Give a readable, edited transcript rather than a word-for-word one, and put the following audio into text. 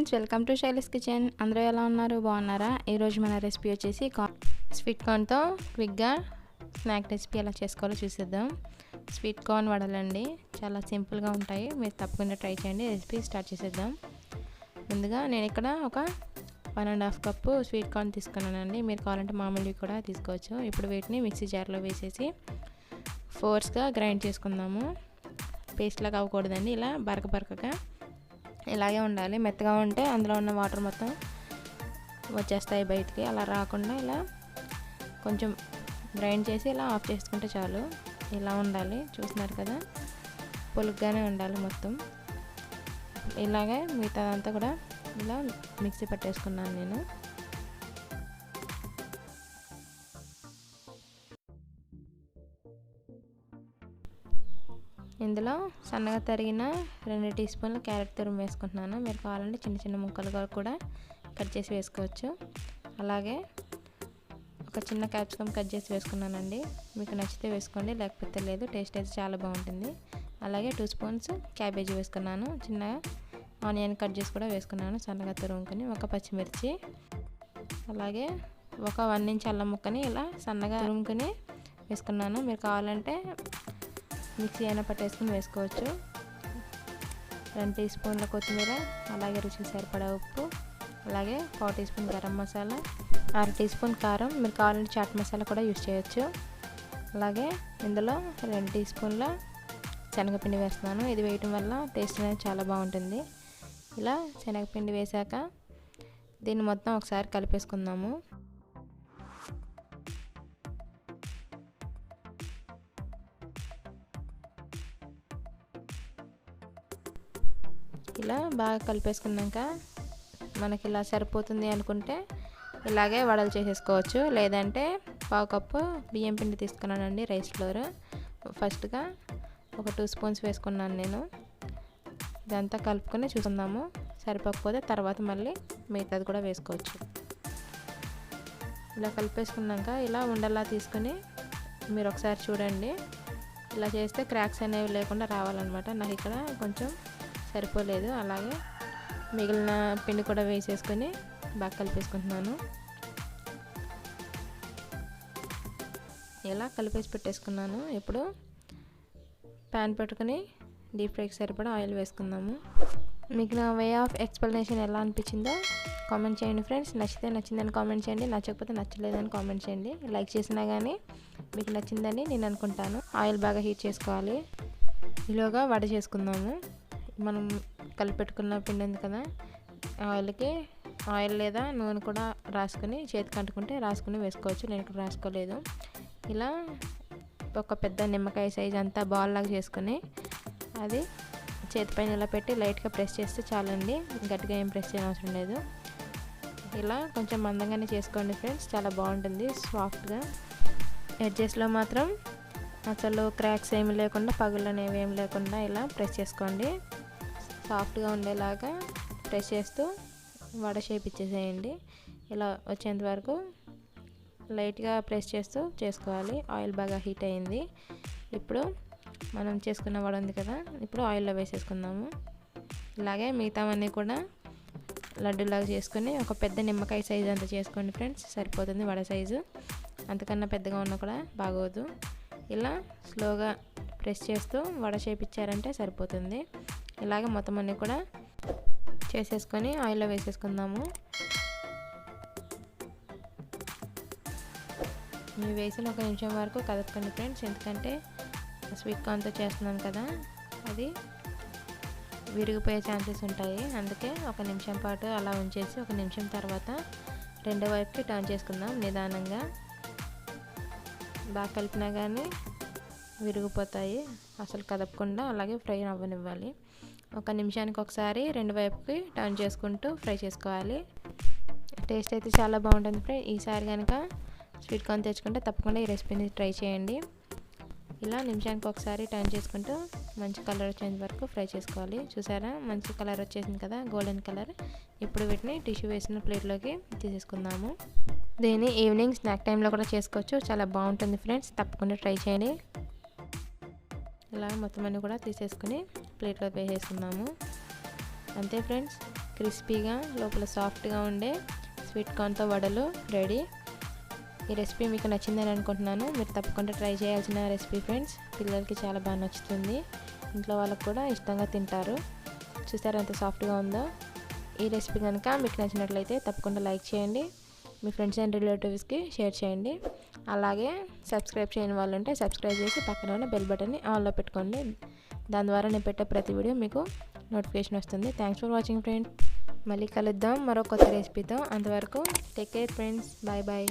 Friends, welcome to Silas kitchen. అందరూ ఎలా ఉన్నారు? బాగున్నారా? ఈరోజు మన రెసిపీ వచ్చేసి స్వీట్ కార్న్తో క్విక్గా స్నాక్ రెసిపీ ఎలా చేసుకోవాలో చూసేద్దాం. స్వీట్ కార్న్ వడలండి, చాలా సింపుల్గా ఉంటాయి. మీరు తప్పకుండా ట్రై చేయండి. రెసిపీ స్టార్ట్ చేసేద్దాం. ముందుగా నేను ఇక్కడ ఒక 1.5 కప్పు స్వీట్ కార్న్ తీసుకున్నానండి. మీరు కావాలంటే మామూలువి కూడా తీసుకోవచ్చు. ఇప్పుడు వీటిని మిక్సీ జార్లో వేసేసి ఫోర్స్గా గ్రైండ్ చేసుకుందాము. పేస్ట్ లాగా అవ్వకూడదండి, ఇలా బరకగా ఇలాగే ఉండాలి. మెత్తగా ఉంటే అందులో ఉన్న వాటర్ మొత్తం వచ్చేస్తాయి బయటికి. అలా రాకుండా ఇలా కొంచెం గ్రైండ్ చేసి ఇలా ఆఫ్ చేసుకుంటే చాలు. ఇలా ఉండాలి, చూస్తున్నారు కదా, పొలుగ్గానే ఉండాలి మొత్తం. ఇలాగే మిగతాదంతా కూడా ఇలా మిక్సీ పట్టేసుకున్నాను నేను. ఇందులో సన్నగా తరిగిన 2 టీ స్పూన్ల క్యారెట్ తురుము వేసుకుంటున్నాను. మీరు కావాలంటే చిన్న చిన్న ముక్కలుగా కూడా కట్ చేసి వేసుకోవచ్చు. అలాగే ఒక చిన్న క్యాప్సికమ్ కట్ చేసి వేసుకున్నానండి. మీకు నచ్చితే వేసుకోండి, లేకపోతే లేదు. టేస్ట్ అయితే చాలా బాగుంటుంది. అలాగే 2 స్పూన్స్ క్యాబేజీ వేసుకున్నాను. చిన్న ఆనియన్ కట్ చేసి కూడా వేసుకున్నాను, సన్నగా తురుముకొని. ఒక పచ్చిమిర్చి, అలాగే ఒక 1 ఇంచ్ అల్లం ముక్కని ఇలా సన్నగా తురుముకొని వేసుకున్నాను. మీరు కావాలంటే మిక్సీ అయినా పట్టేసుకుని వేసుకోవచ్చు. 2 టీ స్పూన్ల కొత్తిమీర, అలాగే రుచికి సరిపడా ఉప్పు, అలాగే 1/4 teaspoon garam masala, 1/2 teaspoon కారం. మీరు కావాలంటే చాట్ మసాలా కూడా యూజ్ చేయొచ్చు. అలాగే ఇందులో 2 టీ స్పూన్ల శనగపిండి వేస్తున్నాను. ఇది వేయటం వల్ల టేస్ట్ అనేది చాలా బాగుంటుంది. ఇలా శనగపిండి వేసాక దీన్ని మొత్తం ఒకసారి కలిపేసుకుందాము. ఇలా బాగా కలిపేసుకున్నాక మనకి ఇలా సరిపోతుంది అనుకుంటే ఇలాగే వడలు చేసేసుకోవచ్చు. లేదంటే 1/2 కప్పు బియ్యం పిండి తీసుకున్నానండి, రైస్ ఫ్లోర్. ఫస్ట్గా ఒక 2 స్పూన్స్ వేసుకున్నాను నేను. ఇదంతా కలుపుకొని చూసుకుందాము. సరిపోకపోతే తర్వాత మళ్ళీ మిగతాది కూడా వేసుకోవచ్చు. ఇలా కలిపేసుకున్నాక ఇలా ఉండలా తీసుకుని మీరు ఒకసారి చూడండి. ఇలా చేస్తే క్రాక్స్ అనేవి లేకుండా రావాలన్నమాట. నాకు ఇక్కడ కొంచెం సరిపోలేదు. అలాగే మిగిలిన పిండి కూడా వేసేసుకొని బాగా కలిపేసుకుంటున్నాను. ఇలా కలిపేసి పెట్టేసుకున్నాను. ఇప్పుడు ప్యాన్ పెట్టుకుని డీప్ ఫ్రైకి సరిపడా ఆయిల్ వేసుకుందాము. మీకు నా వే ఆఫ్ ఎక్స్ప్లెనేషన్ ఎలా అనిపించిందో కామెంట్ చేయండి ఫ్రెండ్స్. నచ్చితే నచ్చిందని కామెంట్ చేయండి, నచ్చకపోతే నచ్చలేదని కామెంట్ చేయండి. లైక్ చేసినా కానీ మీకు నచ్చిందని నేను అనుకుంటాను. ఆయిల్ బాగా హీట్ చేసుకోవాలి. ఈలోగా వడ చేసుకుందాము. మనం కలిపెట్టుకున్న పిండి ఉంది కదా, ఆయిల్కి ఆయిల్ లేదా నూనె కూడా రాసుకొని చేతికి అంటుకుంటే రాసుకుని వేసుకోవచ్చు. నేను ఇక్కడ రాసుకోలేదు. ఇలా ఒక పెద్ద నిమ్మకాయ సైజ్ అంతా బాల్ లాగా చేసుకొని అది చేతిపైన ఇలా పెట్టి లైట్గా ప్రెస్ చేస్తే చాలండి. గట్టిగా ఏం ప్రెస్ చేయని అవసరం లేదు. ఇలా కొంచెం మందంగానే చేసుకోండి ఫ్రెండ్స్, చాలా బాగుంటుంది సాఫ్ట్గా. ఎడ్జెస్లో మాత్రం అసలు క్రాక్స్ ఏమి లేకుండా, పగుళ్ళు అనేవి ఏమి లేకుండా ఇలా ప్రెస్ చేసుకోండి. సాఫ్ట్గా ఉండేలాగా ప్రెస్ చేస్తూ వడ షేప్ ఇచ్చేసేయండి. ఇలా వచ్చేంత వరకు లైట్గా ప్రెస్ చేస్తూ చేసుకోవాలి. ఆయిల్ బాగా హీట్ అయింది. ఇప్పుడు మనం చేసుకున్న వడ ఉంది కదా, ఇప్పుడు ఆయిల్లో వేసేసుకుందాము. ఇలాగే మిగతావన్నీ కూడా లడ్డూలాగా చేసుకొని ఒక పెద్ద నిమ్మకాయ సైజు అంత చేసుకోండి ఫ్రెండ్స్, సరిపోతుంది వడ సైజు. అంతకన్నా పెద్దగా ఉన్నా కూడా బాగోదు. ఇలా స్లోగా ప్రెస్ చేస్తూ వడ షేప్ ఇచ్చారంటే సరిపోతుంది. ఇలాగే మొత్తం అన్నీ కూడా చేసేసుకొని ఆయిల్లో వేసేసుకుందాము. ఇవి వేసిన 1 నిమిషం వరకు కదపకండి ఫ్రెండ్స్, ఎందుకంటే స్వీట్ కార్న్తో చేస్తున్నాం కదా, అది విరిగిపోయే ఛాన్సెస్ ఉంటాయి. అందుకే 1 నిమిషం పాటు అలా ఉంచేసి 1 నిమిషం తర్వాత రెండో వైపుకి టర్న్ చేసుకుందాం నిదానంగా. బాగా కలిపినా కానీ విరిగిపోతాయి, అసలు కదపకుండా అలాగే ఫ్రై అవ్వనివ్వాలి. 1 నిమిషానికి ఒకసారి రెండు వైపుకి టర్న్ చేసుకుంటూ ఫ్రై చేసుకోవాలి. టేస్ట్ అయితే చాలా బాగుంటుంది ఫ్రెండ్స్. ఈసారి కనుక స్వీట్ కార్న్ తెచ్చుకుంటే తప్పకుండా ఈ రెసిపీని ట్రై చేయండి. ఇలా నిమిషానికి ఒకసారి టర్న్ చేసుకుంటూ మంచి కలర్ వచ్చేంత వరకు ఫ్రై చేసుకోవాలి. చూసారా, మంచి కలర్ వచ్చేసింది కదా, గోల్డెన్ కలర్. ఇప్పుడు వీటిని టిష్యూ వేసిన ప్లేట్లోకి తీసేసుకుందాము. దీన్ని ఈవినింగ్ స్నాక్ టైంలో కూడా చేసుకోవచ్చు, చాలా బాగుంటుంది ఫ్రెండ్స్. తప్పకుండా ట్రై చేయండి. ఇలా మొత్తం అన్నీ కూడా తీసేసుకుని ప్లేట్లో వేసేసుకున్నాము. అంతే ఫ్రెండ్స్, క్రిస్పీగా లోపల సాఫ్ట్గా ఉండే స్వీట్ కార్న్తో వడలు రెడీ. ఈ రెసిపీ మీకు నచ్చిందని అనుకుంటున్నాను. మీరు తప్పకుండా ట్రై చేయాల్సిన రెసిపీ ఫ్రెండ్స్. పిల్లలకి చాలా బాగా నచ్చుతుంది, ఇంట్లో వాళ్ళకు కూడా ఇష్టంగా తింటారు. చూసారా ఎంత సాఫ్ట్గా ఉందో. ఈ రెసిపీ కనుక మీకు నచ్చినట్లయితే తప్పకుండా లైక్ చేయండి, మీ ఫ్రెండ్స్ అండ్ రిలేటివ్స్కి షేర్ చేయండి. అలాగే సబ్స్క్రైబ్ చేయని వాళ్ళు ఉంటే సబ్స్క్రైబ్ చేసి పక్కన ఉన్న బెల్ బటన్ని ఆన్లో పెట్టుకోండి. దాని ద్వారా నేను పెట్టే ప్రతి వీడియో మీకు నోటిఫికేషన్ వస్తుంది. Thanks for watching friends. మళ్ళీ కలుద్దాం మరో కొత్త రెసిపీతో. అంతవరకు take care friends. Bye bye.